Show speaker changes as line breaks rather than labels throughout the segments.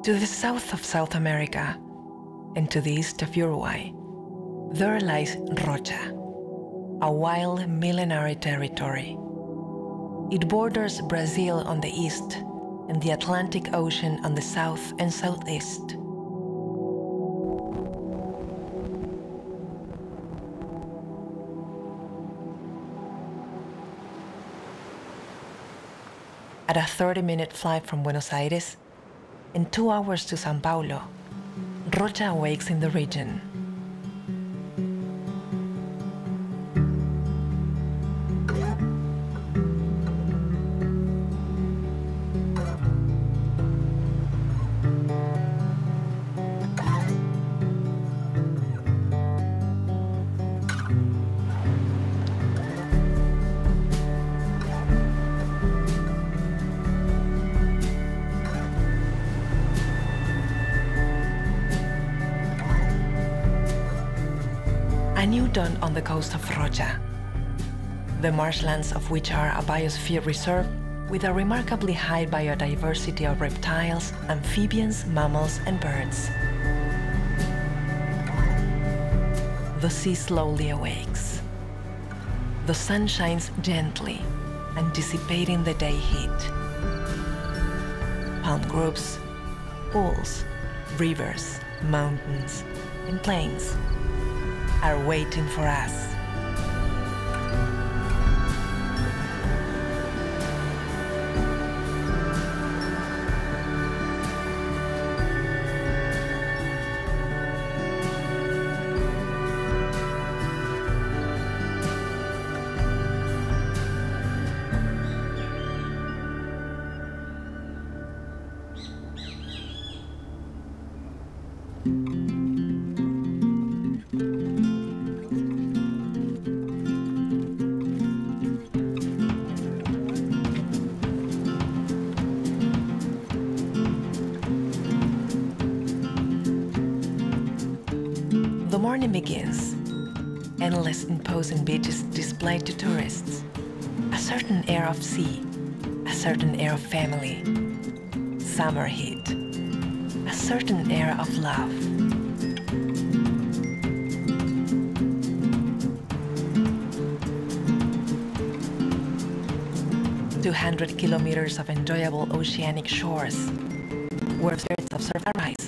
To the south of South America and to the east of Uruguay, there lies Rocha, a wild millenary territory. It borders Brazil on the east and the Atlantic Ocean on the south and southeast. At a 30-minute flight from Buenos Aires and 2 hours to São Paulo, Rocha awakes in the region. A new dawn on the coast of Rocha, the marshlands of which are a biosphere reserve with a remarkably high biodiversity of reptiles, amphibians, mammals, and birds. The sea slowly awakes. The sun shines gently, anticipating the day heat. Palm groves, pools, rivers, mountains, and plains are waiting for us. The morning begins. Endless imposing beaches display to tourists a certain air of sea, a certain air of family, summer heat, a certain air of love. "200 kilometers of enjoyable oceanic shores, where spirits of surf arise,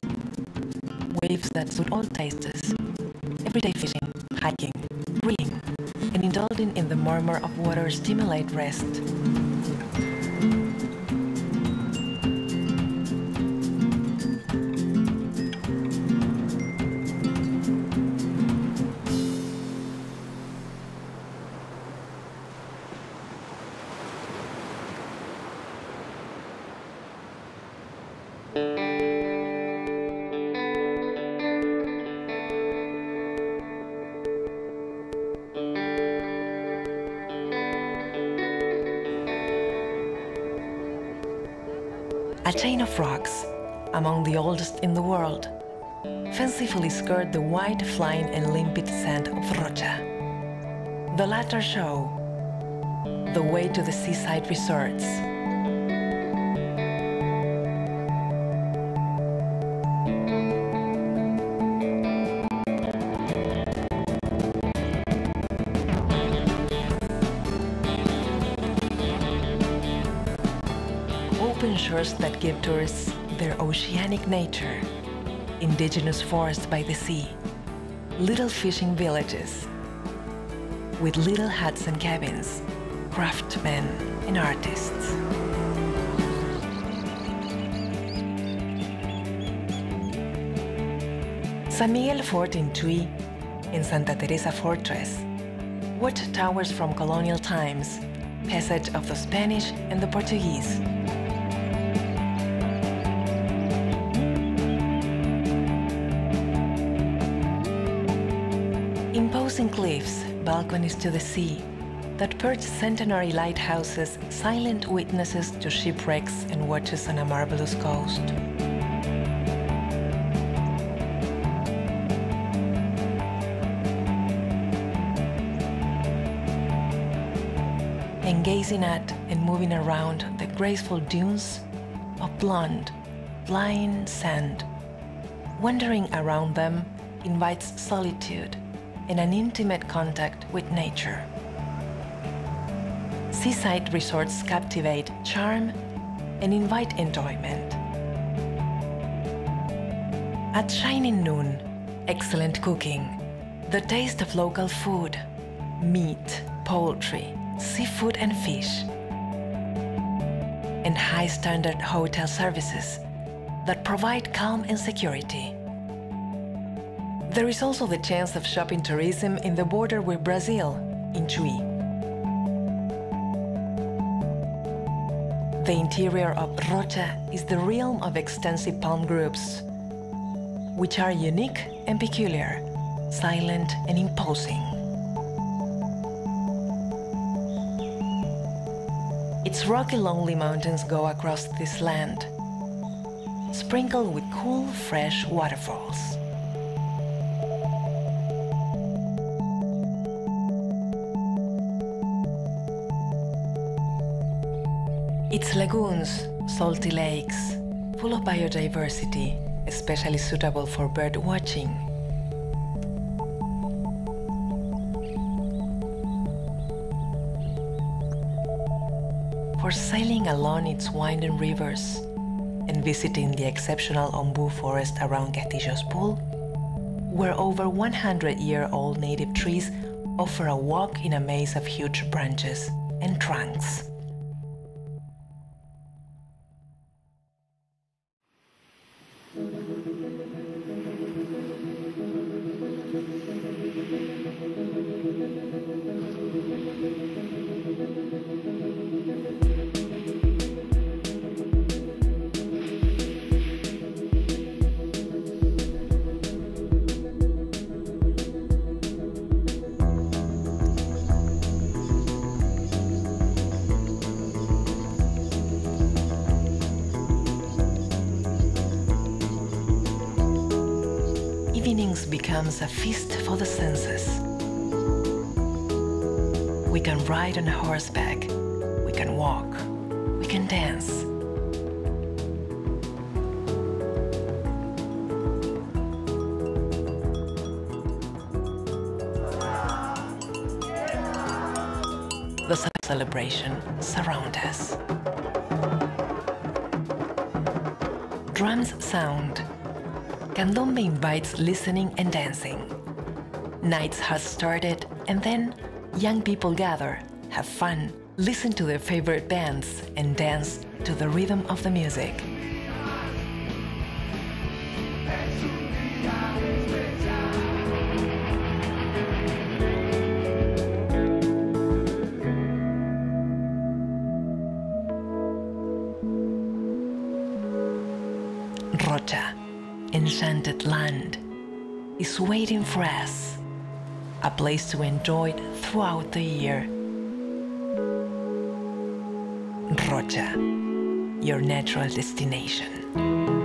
waves that suit all tastes, everyday fishing, hiking, reading, and indulging in the murmur of water stimulate rest." A chain of rocks, among the oldest in the world, fancifully skirt the wide, flying and limpid sand of Rocha. The latter show the way to the seaside resorts. Open shores that give tourists their oceanic nature, indigenous forests by the sea, little fishing villages, with little huts and cabins, craftsmen and artists. San Miguel Fort in Tui and Santa Teresa Fortress, watchtowers from colonial times, passage of the Spanish and the Portuguese. Imposing cliffs, balconies to the sea, that perch centenary lighthouses, silent witnesses to shipwrecks and watches on a marvelous coast. And gazing at and moving around the graceful dunes of blonde, flying sand. Wandering around them invites solitude and an intimate contact with nature. Seaside resorts captivate, charm, and invite enjoyment. At Shining Noon, excellent cooking, the taste of local food, meat, poultry, seafood and fish, and high-standard hotel services that provide calm and security. There is also the chance of shopping tourism in the border with Brazil, in Chuí. The interior of Rocha is the realm of extensive palm groves, which are unique and peculiar, silent and imposing. Its rocky, lonely mountains go across this land, sprinkled with cool, fresh waterfalls. Its lagoons, salty lakes, full of biodiversity, especially suitable for bird watching. For sailing along its winding rivers and visiting the exceptional Ombu forest around Castillo's Pool, where over 100-year-old native trees offer a walk in a maze of huge branches and trunks. Evenings becomes a feast for the senses. We can ride on horseback, we can walk, we can dance. The celebration surrounds us. Drums sound. Candombe invites listening and dancing. Nights have started, and then young people gather, have fun, listen to their favorite bands, and dance to the rhythm of the music. Rocha, enchanted land, is waiting for us, a place to enjoy throughout the year. Rocha, your natural destination.